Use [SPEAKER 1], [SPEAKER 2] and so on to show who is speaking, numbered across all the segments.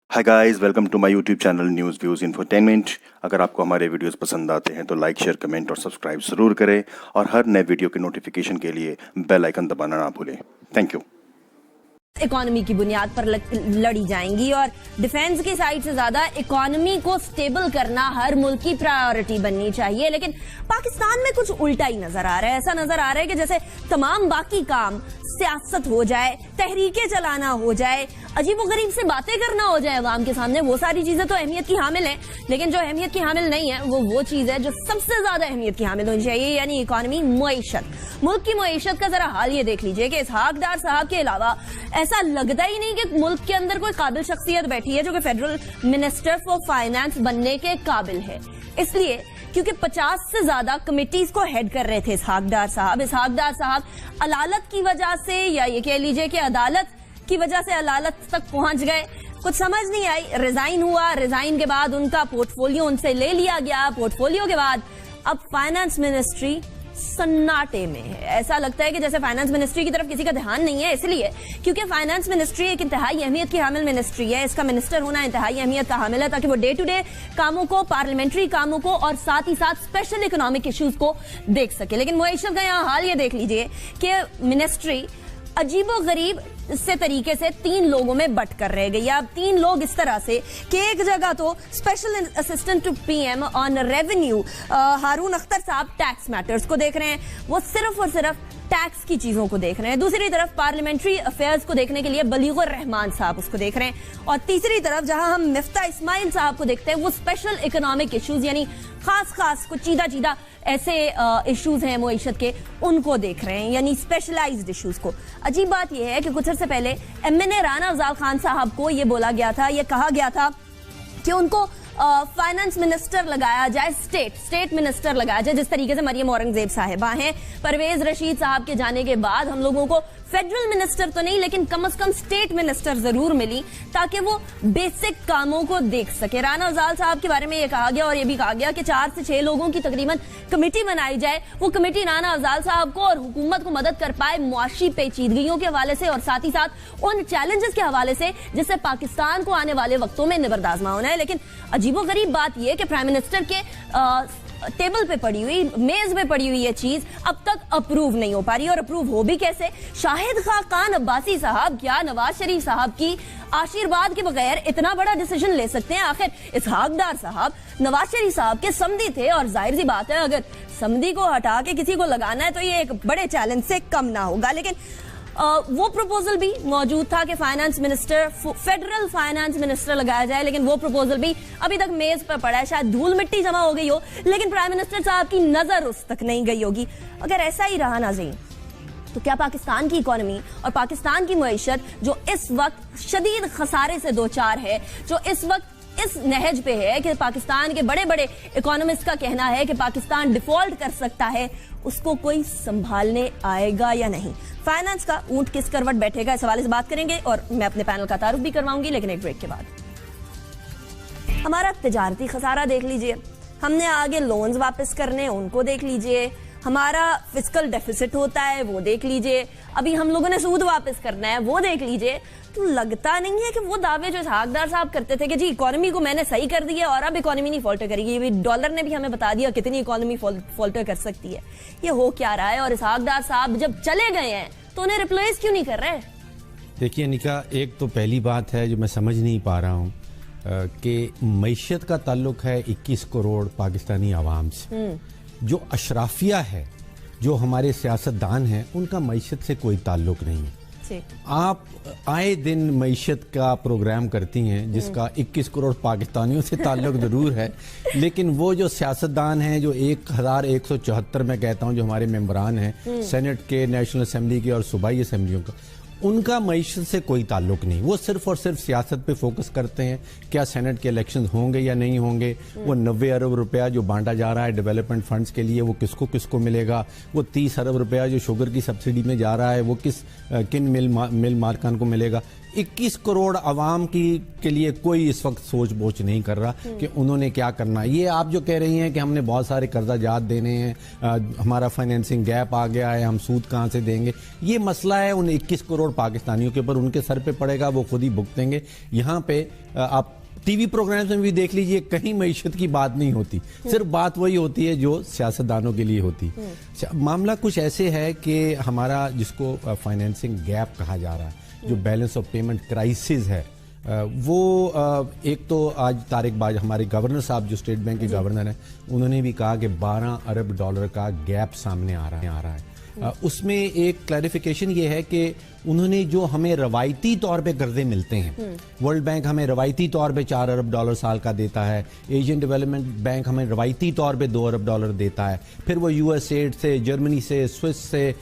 [SPEAKER 1] Hi guys, welcome to my YouTube channel news views infotainment. अगर आपको हमारे videos पसंद आते हैं तो लाइक, शेयर, कमेंट और सब्सक्राइब ज़रूर करें और हर नए वीडियो के नोटिफिकेशन के लिए बेल आइकन दबाना ना भूलें। Thank you.
[SPEAKER 2] इकोनॉमी की बुनियाद पर लड़ी जाएंगी और डिफेंस की साइड से ज्यादा इकोनॉमी को स्टेबल करना हर मुल्क की प्रायोरिटी बननी चाहिए। लेकिन पाकिस्तान में कुछ उल्टा ही नजर आ रहा है। ऐसा नजर आ रहा है कि जैसे तमाम बाकी काम सियासत हो जाए, तहरीकें चलाना हो जाए, अजीबोगरीब से बातें करना हो जाए अवाम के सामने, वो सारी चीजें तो अहमियत की हामिल हैं। लेकिन जो अहमियत की हामिल नहीं है वो चीज है जो सबसे ज्यादा अहमियत की हामिल होनी चाहिए, यानी इकोनॉमी, मुईशत। मुल्क की मुईशत का जरा हाल ये देख लीजिए कि इसहाक डार साहब के अलावा ऐसा लगता ही नहीं कि मुल्क के अंदर कोई काबिल शख्सियत बैठी है जो कि फेडरल मिनिस्टर फॉर फाइनेंस बनने के काबिल है। इसलिए क्योंकि 50 से ज्यादा कमिटीज को हेड कर रहे थे इसहाक डार साहब। इसहाक डार साहब अदालत की वजह से, या ये कह लीजिए कि अदालत की वजह से अदालत तक पहुंच गए, कुछ समझ नहीं आई, रिजाइन हुआ। रिजाइन के बाद उनका पोर्टफोलियो उनसे ले लिया गया। पोर्टफोलियो के बाद अब फाइनेंस मिनिस्ट्री सन्नाटे में है। ऐसा लगता है कि जैसे फाइनेंस मिनिस्ट्री की तरफ किसी का ध्यान नहीं है, इसलिए क्योंकि फाइनेंस मिनिस्ट्री एक इंतहाई अहमियत की हामिल मिनिस्ट्री है। इसका मिनिस्टर होना इंतहाई अहमियत का हामिल है ताकि वो डे टू डे कामों को, पार्लियामेंट्री कामों को और साथ ही साथ स्पेशल इकोनॉमिक इश्यूज को देख सके। लेकिन मुईशत का यहाँ हाल ये देख लीजिए कि मिनिस्ट्री अजीबो गरीब से तरीके से 3 लोगों में बट कर रह गई। अब 3 लोग इस तरह से कि एक जगह तो special assistant to PM on revenue Haroon Akhtar sahab tax matters को देख रहे हैं, वो सिर्फ और सिर्फ टैक्स की चीजों को देख रहे हैं। दूसरी तरफ पार्लियामेंट्री अफेयर्स को देखने के लिए बलीगुर रहमान साहब उसको देख रहे हैं, और तीसरी तरफ जहां हम मिफ्ता इस्माइल साहब को देखते हैं वो स्पेशल इकोनॉमिक इश्यूज, यानी खास कुछ चीदा ऐसे इश्यूज हैं मुईशत के, उनको देख रहे हैं, यानी स्पेशलाइज्ड इश्यूज को। अजीब बात यह है कि कुछ अर्से पहले एमएनए राना अफजाल खान साहब को यह बोला गया था, यह कहा गया था कि उनको फाइनेंस मिनिस्टर लगाया जाए, स्टेट मिनिस्टर लगाया जाए, जिस तरीके से मरियम औरंगजेब साहिबा हैं। परवेज रशीद साहब के जाने के बाद हम लोगों को फेडरल मिनिस्टर तो नहीं लेकिन कम से कम स्टेट मिनिस्टर जरूर मिली ताकि वो बेसिक कामों को देख सके। राना अफजाल साहब के बारे में ये कहा गया और ये भी कहा गया कि 4 से 6 लोगों की तकरीबन कमेटी बनाई जाए। वो कमेटी राना अफजाल साहब को और हुकूमत को मदद कर पाए मुआशी पेचीदगियों के हवाले से और साथ ही साथ उन चैलेंजेस के हवाले से जिससे पाकिस्तान को आने वाले वक्तों में निबर्द आजमा होना है। लेकिन अजीबोगरीब बात यह कि प्राइम मिनिस्टर के टेबल पे पड़ी हुई, मेज पे पड़ी हुई ये चीज अब तक अप्रूव नहीं हो पा रही। और अप्रूव हो भी कैसे? शाहिद खान अब्बासी साहब क्या नवाज शरीफ साहब की आशीर्वाद के बगैर इतना बड़ा डिसीजन ले सकते हैं? आखिर इसहाक डार साहब नवाज शरीफ साहब के समधी थे और जाहिर सी बात है अगर समधी को हटा के किसी को लगाना है तो ये एक बड़े चैलेंज से कम ना होगा। लेकिन वो प्रपोजल भी मौजूद था कि finance minister, federal finance minister लगाया जाए, लेकिन वो प्रपोजल भी अभी तक मेज पर पड़ा है। शायद धूल मिट्टी जमा हो गई हो, लेकिन प्राइम मिनिस्टर साहब की नजर उस तक नहीं गई होगी। अगर ऐसा ही रहा नाज़रीन तो क्या पाकिस्तान की इकोनॉमी और पाकिस्तान की मुईशत जो इस वक्त शदीद खसारे से 2-4 है, जो इस वक्त इस नहज पे है कि पाकिस्तान के बड़े बड़े इकोनॉमिस्ट का कहना है कि पाकिस्तान डिफॉल्ट कर सकता है, उसको कोई संभालने आएगा या नहीं? फाइनेंस का ऊंट किस करवट बैठेगा, इस हवाले से बात करेंगे और मैं अपने पैनल का तारुफ भी करवाऊंगी, लेकिन एक ब्रेक के बाद। हमारा तिजारती खसारा देख लीजिए, हमने आगे लोन्स वापस करने, उनको देख लीजिए, हमारा फिस्कल डेफिसिट होता है वो देख लीजिए, अभी हम लोगों ने सूद वापस करना है वो देख लीजिए। तो लगता नहीं है कि वो दावे जो इसहाक डार साहब करते थे कि जी इकोनॉमी को मैंने सही कर दिया और अब इकोनॉमी नहीं फॉल्टर करेगी, ये भी डॉलर ने भी हमें बता दिया कितनी इकोनॉमी फॉल्टर कर सकती है। ये हो क्या रहा है? और इसहाक डार साहब जब चले गए हैं तो उन्हें रिप्लेस क्यों नहीं कर रहे?
[SPEAKER 3] देखिए निका, एक तो पहली बात है जो मैं समझ नहीं पा रहा हूँ कि मईशत का ताल्लुक है 21 करोड़ पाकिस्तानी आवाम से। जो अशराफिया है, जो हमारे सियासतदान हैं, उनका मईशत से कोई ताल्लुक नहीं है। आप आए दिन मईशत का प्रोग्राम करती हैं जिसका 21 करोड़ पाकिस्तानियों से ताल्लुक जरूर है, लेकिन वो जो सियासतदान हैं, जो 1174 में कहता हूँ जो हमारे मेंबरान हैं सेनेट के, नेशनल असेंबली के और सूबाई असेंबलियों का, उनका मईशत से कोई ताल्लुक नहीं। वो सिर्फ और सिर्फ सियासत पे फोकस करते हैं, क्या सेनेट के इलेक्शन होंगे या नहीं होंगे, वो 90 अरब रुपया जो बांटा जा रहा है डेवलपमेंट फंड्स के लिए वो किसको किसको मिलेगा, वो 30 अरब रुपया जो शुगर की सब्सिडी में जा रहा है वो किन मिल मालकान को मिलेगा, 21 करोड़ आवाम के लिए कोई इस वक्त सोच बोच नहीं कर रहा कि उन्होंने क्या करना है। ये आप जो कह रही हैं कि हमने बहुत सारे कर्जा जात देने हैं, हमारा फाइनेंसिंग गैप आ गया है, हम सूद कहाँ से देंगे, ये मसला है उन 21 करोड़ पाकिस्तानियों के ऊपर, उनके सर पे पड़ेगा, वो खुद ही भुगतेंगे। यहाँ पे आप टीवी प्रोग्राम्स में भी देख लीजिए, कहीं मईशत की बात नहीं होती, सिर्फ बात वही होती है जो सियासतदानों के लिए होती। मामला कुछ ऐसे है कि हमारा जिसको फाइनेंसिंग गैप कहा जा रहा है, जो बैलेंस ऑफ पेमेंट क्राइसिस है, वो एक तो आज तारिक बाज हमारे गवर्नर साहब जो स्टेट बैंक के गवर्नर हैं, उन्होंने भी कहा कि 12 अरब डॉलर का गैप सामने आ रहा है। उसमें एक क्लैरिफिकेशन ये है कि उन्होंने जो हमें रवायती तौर पे कर्जे मिलते हैं, वर्ल्ड बैंक हमें रवायती तौर पे 4 अरब डॉलर साल का देता है, एशियन डेवलपमेंट बैंक हमें रवायती तौर पे 2 अरब डॉलर देता है, फिर वो यूएस एड से, जर्मनी से, स्विस से,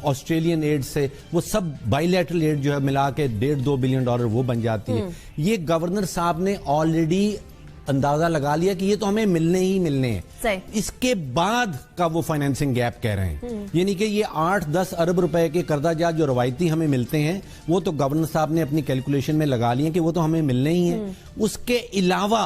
[SPEAKER 3] ऑस्ट्रेलियन एड से, वो सब बाइलैटरल एड जो है मिला के 1.5-2 बिलियन डॉलर वो बन जाती है। ये गवर्नर साहब ने ऑलरेडी अंदाजा लगा लिया कि ये तो हमें मिलने ही मिलने हैं। इसके बाद का वो फाइनेंसिंग गैप कह रहे हैं, यानी कि ये 8-10 अरब रुपए के कर्जाजात जो रवायती हमें मिलते हैं, वो तो गवर्नर साहब ने अपनी कैलकुलेशन में लगा लिए कि वो तो हमें मिलने ही हैं। उसके अलावा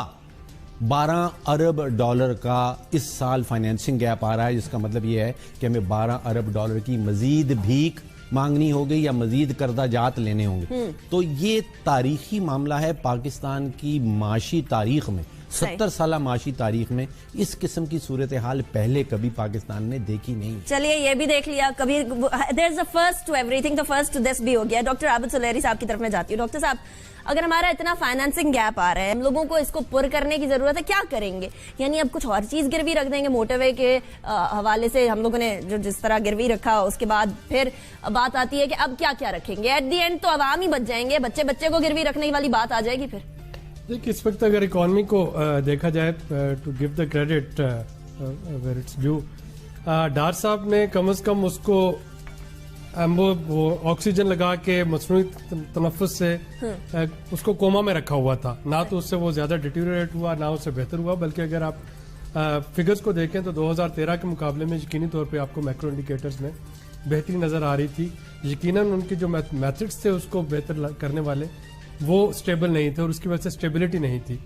[SPEAKER 3] 12 अरब डॉलर का इस साल फाइनेंसिंग गैप आ रहा है, जिसका मतलब ये है कि हमें 12 अरब डॉलर की मजीद भीख मांगनी होगी या मजीद कर्जा जात लेने होंगे। तो ये तारीखी मामला है पाकिस्तान की माशी तारीख में, 70 साल माशी तारीख में इस किस्म की सूरत हाल पहले कभी पाकिस्तान ने देखी नहीं।
[SPEAKER 2] चलिए ये भी देख लिया, कभी there is a first to everything, तो फर्स्ट टू दिस भी हो गया। डॉक्टर आबिद सुलेरी साहब की तरफ में जाती हूँ। डॉक्टर साहब, अगर हमारा इतना फाइनेंसिंग गैप आ रहा है, हम लोगों को इसको पुर करने की जरूरत है, क्या करेंगे? यानी अब कुछ और चीज गिरवी रख देंगे? मोटरवे के हवाले से हम लोगों ने जो जिस तरह गिरवी रखा, उसके बाद फिर बात आती है कि अब क्या क्या रखेंगे? एट दी एंड तो अवाम ही बच जाएंगे, बच्चे बच्चे को गिरवी रखने वाली बात आ जाएगी। फिर
[SPEAKER 4] देखिए, इस वक्त अगर इकॉनमी को देखा जाए, to give the credit where it's due, Dar sahab ने कम से कम उसको वो ऑक्सीजन लगा के मसनूई तनफ्फुस से उसको कोमा में रखा हुआ था। ना तो उससे वो ज्यादा डिटीरियोरेट हुआ, ना उससे बेहतर हुआ, बल्कि अगर आप फिगर्स को देखें तो 2013 के मुकाबले में यकीनी तौर पे आपको मैक्रो इंडिकेटर्स में बेहतरी नजर आ रही थी। यकीनन उनके जो मैथड्स थे उसको बेहतर करने वाले, वो स्टेबल नहीं थे, और उसकी वजह से स्टेबिलिटी नहीं थी,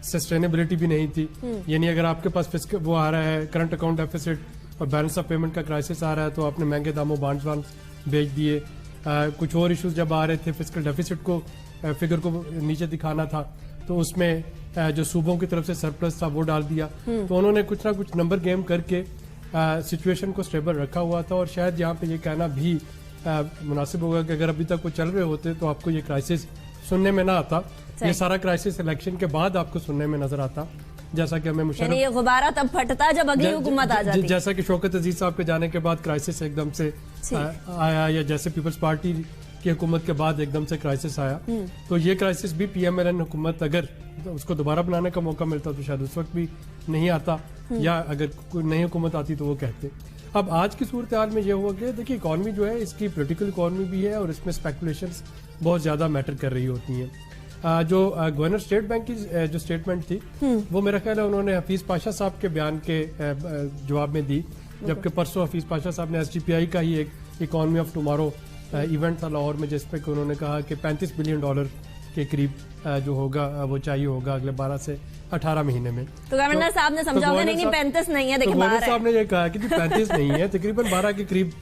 [SPEAKER 4] सस्टेनेबिलिटी भी नहीं थी। यानी अगर आपके पास वो आ रहा है करंट अकाउंट डेफिसिट और बैलेंस ऑफ पेमेंट का क्राइसिस आ रहा है, तो आपने महंगे दामों बॉन्ड्स बेच दिए। कुछ और इश्यूज जब आ रहे थे, फिस्कल डेफिसिट को फिगर को नीचे दिखाना था, तो उसमें जो सूबों की तरफ से सरप्लस था वो डाल दिया। तो उन्होंने कुछ ना कुछ नंबर गेम करके सिचुएशन को स्टेबल रखा हुआ था। और शायद यहाँ पे ये कहना भी मुनासिब होगा कि अगर अभी तक वो चल रहे होते तो आपको ये क्राइसिस सुनने में ना आता। ये सारा क्राइसिस इलेक्शन के बाद आपको सुनने में नजर आता, जैसा कि हमें मुशर्रफ,
[SPEAKER 2] ये गुब्बारा तब फटता जब अगली हुकूमत आ जाती,
[SPEAKER 4] जैसा कि शौकत अजीज साहब के जाने के बाद क्राइसिस एकदम से आया, या जैसे पीपल्स पार्टी की हुकूमत के बाद एकदम से क्राइसिस आया। तो ये क्राइसिस भी PMLN हुकूमत अगर उसको दोबारा बनाने का मौका मिलता तो शायद उस वक्त भी नहीं आता, या अगर कोई नई हुकूमत आती तो वो कहते। अब आज की सूरत हाल में ये हुआ कि देखिए, इकॉनमी जो है इसकी पोलिटिकल इकॉनमी भी है, और इसमें स्पेकुलेशंस बहुत ज्यादा मैटर कर रही होती हैं। जो गवर्नर स्टेट बैंक की जो स्टेटमेंट थी, वो मेरा ख्याल है उन्होंने हफीज पाशा साहब के बयान के जवाब में दी, जबकि परसों हफीज पाशा साहब ने SDPI का ही एक इकॉनमी ऑफ टुमारो इवेंट था लाहौर में, जिसपे उन्होंने कहा कि $35 बिलियन के करीब जो होगा वो चाहिए होगा अगले 12 से 18 महीने में।
[SPEAKER 2] तो गवर्नर साहब ने समझा होगा, नहीं 35 नहीं है, देखिए
[SPEAKER 4] गवर्नर साहब ने ये कहा कि 35 नहीं है, तकरीबन 12 के करीब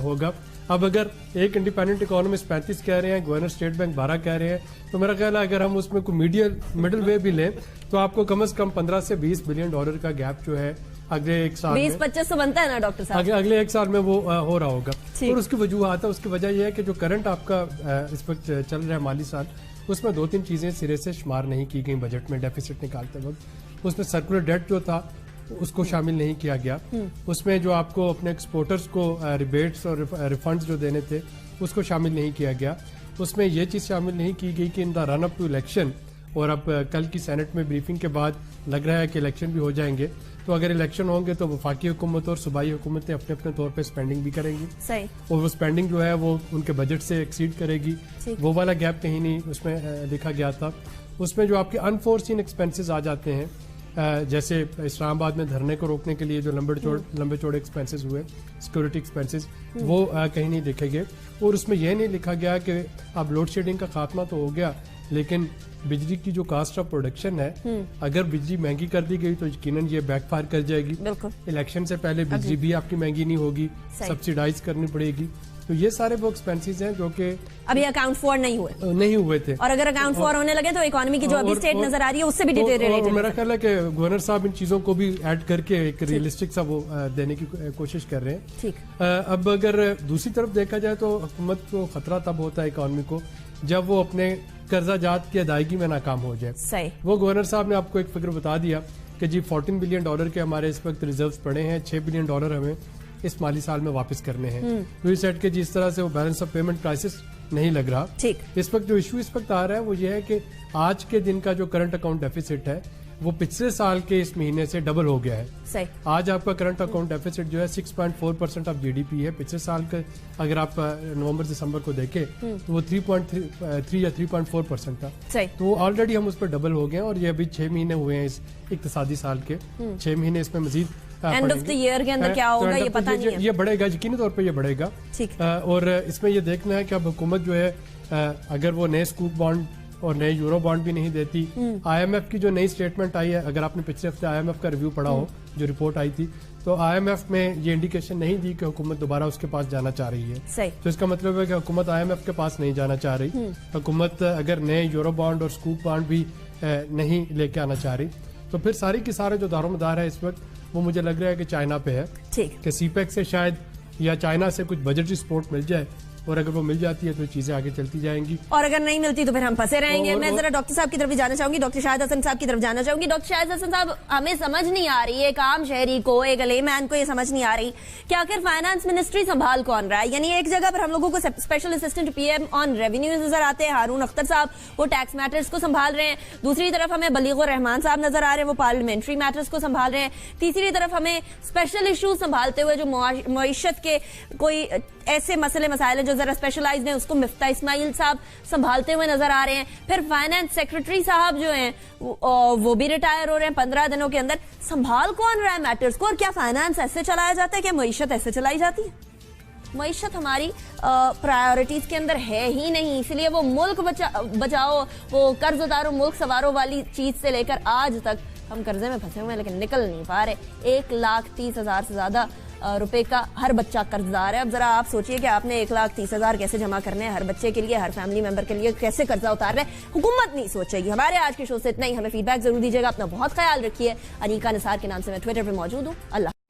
[SPEAKER 4] होगा। अब अगर एक इंडिपेंडेंट इकोनॉमिस्ट 35 कह रहे हैं, गवर्नर स्टेट बैंक 12 कह रहे हैं, तो मेरा ख्याल है अगर हम उसमें कोई मिडिल वे भी लें तो आपको कम से कम 15 से 20 बिलियन डॉलर का गैप जो है अगले एक साल
[SPEAKER 2] 20-25 तो बनता है ना डॉक्टर साहब,
[SPEAKER 4] अगले एक साल में वो हो रहा होगा। और उसकी वजूहत है, उसकी वजह यह है कि जो करंट आपका इस वक्त चल रहा है माली साल, उसमें 2-3 चीजें सिरे से शुमार नहीं की गई बजट में डेफिसिट निकालते वक्त। उसमें सर्कुलर डेट जो था उसको शामिल नहीं किया गया, उसमें जो आपको अपने एक्सपोर्टर्स को रिबेट्स और रिफंड्स जो देने थे उसको शामिल नहीं किया गया, उसमें यह चीज शामिल नहीं की गई कि in the run up to election, और अब कल की सेनेट में ब्रीफिंग के बाद लग रहा है कि इलेक्शन भी हो जाएंगे, तो अगर इलेक्शन होंगे तो वफाकी हुकूमत और सूबाई हुकूमतें अपने अपने तौर पे स्पेंडिंग भी करेंगी,
[SPEAKER 2] सही,
[SPEAKER 4] और वो स्पेंडिंग जो है वो उनके बजट से एक्सीड करेगी। वो वाला गैप कहीं नहीं उसमें लिखा गया था। उसमें जो आपके अनफोर्सिन एक्सपेंसेस आ जाते हैं, जैसे इस्लामाबाद में धरने को रोकने के लिए जो लंबे चौड़े एक्सपेंसेस हुए, सिक्योरिटी एक्सपेंसेस, वो कहीं नहीं लिखे गए। और उसमें यह नहीं लिखा गया कि अब लोड शेडिंग का खात्मा तो हो गया, लेकिन बिजली की जो कास्ट ऑफ प्रोडक्शन है, अगर बिजली महंगी कर दी गई तो यकीनन ये बैकफायर कर जाएगी। इलेक्शन से पहले बिजली भी आपकी महंगी नहीं होगी, सब्सिडाइज करनी पड़ेगी। तो ये सारे वो एक्सपेंसेस हैं जो कि
[SPEAKER 2] अभी अकाउंट फॉर नहीं हुए
[SPEAKER 4] थे।
[SPEAKER 2] और अगर अकाउंट फॉर होने लगे तो इकोनॉमी की जो अभी स्टेट नजर आ रही है उससे भी डिटेरियोरेट।
[SPEAKER 4] मेरा ख्याल है कि गवर्नर साहब इन चीजों को भी ऐड करके एक रियलिस्टिक सा वो देने की कोशिश कर रहे हैं।
[SPEAKER 2] ठीक।
[SPEAKER 4] अब अगर दूसरी तरफ देखा जाए तो हुकूमत को खतरा तब होता है इकोनॉमी को जब वो अपने कर्जा जात की अदायगी में नाकाम हो जाए।
[SPEAKER 2] सही।
[SPEAKER 4] वो गवर्नर साहब ने आपको एक फिगर बता दिया कि जी $14 बिलियन के हमारे इस वक्त रिजर्व्स पड़े हैं, $6 बिलियन हमें इस माली साल में वापस करने हैं। तो इस सेट के जिस तरह से वो बैलेंस ऑफ पेमेंट क्राइसिस नहीं लग रहा।
[SPEAKER 2] ठीक।
[SPEAKER 4] इस वक्त जो इशू इस वक्त आ रहा है वो ये है कि आज के दिन का जो करंट अकाउंट डेफिसिट है वो पिछले साल के इस महीने से डबल हो गया है।
[SPEAKER 2] सही।
[SPEAKER 4] आज आपका करंट अकाउंट डेफिसिट जो है 6.4% ऑफ जीडीपी है। पिछले साल के अगर आप नवंबर दिसंबर को देखें तो वो 3.3 या 3.4% था।
[SPEAKER 2] सही।
[SPEAKER 4] तो ऑलरेडी हम उस पर डबल हो गए हैं और ये अभी 6 महीने हुए हैं इस इक्तिसादी साल के। 6 महीने इसमें मजीद
[SPEAKER 2] एंड ऑफ द ईयर के अंदर क्या होगा ये पता नहीं है।
[SPEAKER 4] ये बढ़ेगा, यकीनी तौर पे ये बढ़ेगा।
[SPEAKER 2] ठीक।
[SPEAKER 4] और इसमें ये देखना है कि अब हुकूमत जो है अगर वो नए स्कूप बॉन्ड और नए यूरो बॉन्ड भी नहीं देती, IMF की जो नई स्टेटमेंट आई है, अगर आपने पिछले हफ्ते IMF का रिव्यू पढ़ा हो, जो रिपोर्ट आई थी, तो IMF में ये इंडिकेशन नहीं दी कि हुकूमत दोबारा उसके पास जाना चाह रही है।
[SPEAKER 2] सही।
[SPEAKER 4] तो इसका मतलब है कि हुकूमत IMF के पास नहीं जाना चाह रही। हुकूमत अगर नए यूरो बॉन्ड और स्कूप बॉन्ड भी नहीं लेके आना चाह रही, तो फिर सारी की सारे जो दारोमदार है इस वक्त वो मुझे लग रहा है कि चाइना पे है।
[SPEAKER 2] ठीक।
[SPEAKER 4] कि सीपेक से शायद या चाइना से कुछ बजटरी सपोर्ट मिल जाए, और अगर वो मिल जाती है तो चीजें आगे चलती जाएंगी,
[SPEAKER 2] और अगर नहीं मिलती तो फिर हम फंसे रहेंगे। मैं जरा डॉक्टर साहब की तरफ भी जाना चाहूंगी, डॉक्टर शाहिद हसन साहब की तरफ जाना चाहूंगी। डॉक्टर शाहिद हसन साहब, हमें समझ नहीं आ रही है, एक आम शहरी को, एक लेमैन को ये समझ नहीं आ रही कि आखिर फाइनेंस मिनिस्ट्री संभाल कौन रहा है। यानी एक जगह पर हम लोगों को special assistant PM on revenue नजर आते हैं, हारून अख्तर साहब, वो टैक्स मैटर्स को संभाल रहे हैं। दूसरी तरफ हमें बलीगुर रहमान साहब नजर आ रहे हैं, वो पार्लियामेंट्री मैटर्स को संभाल रहे हैं। तीसरी तरफ हमें स्पेशल इशूज संभालते हुए जो मईशत के कोई ऐसे मसले मसाइल हैं जो जरा स्पेशलाइज्ड हैं, उसको मिफ्ता इस्माइल साहब संभालते हुए नजर आ रहे हैं। फिर फाइनेंस सेक्रेटरी साहब जो हैं वो भी रिटायर हो रहे हैं 15 दिनों के अंदर। संभाल कौन रहा है मैटर्स को, और क्या फाइनेंस ऐसे चलाया जाता है, क्या मईशत ऐसे चलाई जाती है? मईशत हमारी प्रायोरिटीज के अंदर है ही नहीं, इसलिए वो मुल्क बचाओ, वो कर्ज उतारो मुल्क सवारो वाली चीज से लेकर आज तक हम कर्जे में फंसे हुए हैं, लेकिन निकल नहीं पा रहे। 1,30,000 से ज्यादा रुपए का हर बच्चा कर्जदार है। अब जरा आप सोचिए कि आपने 1,30,000 कैसे जमा करने हैं हर बच्चे के लिए, हर फैमिली मेंबर के लिए, कैसे कर्जा उतार रहे हैं। हुकूमत नहीं सोचेगी। हमारे आज के शो से इतना ही। हमें फीडबैक जरूर दीजिएगा। अपना बहुत ख्याल रखिए। अनीका निसार के नाम से मैं ट्विटर पर मौजूद हूँ। अल्लाह।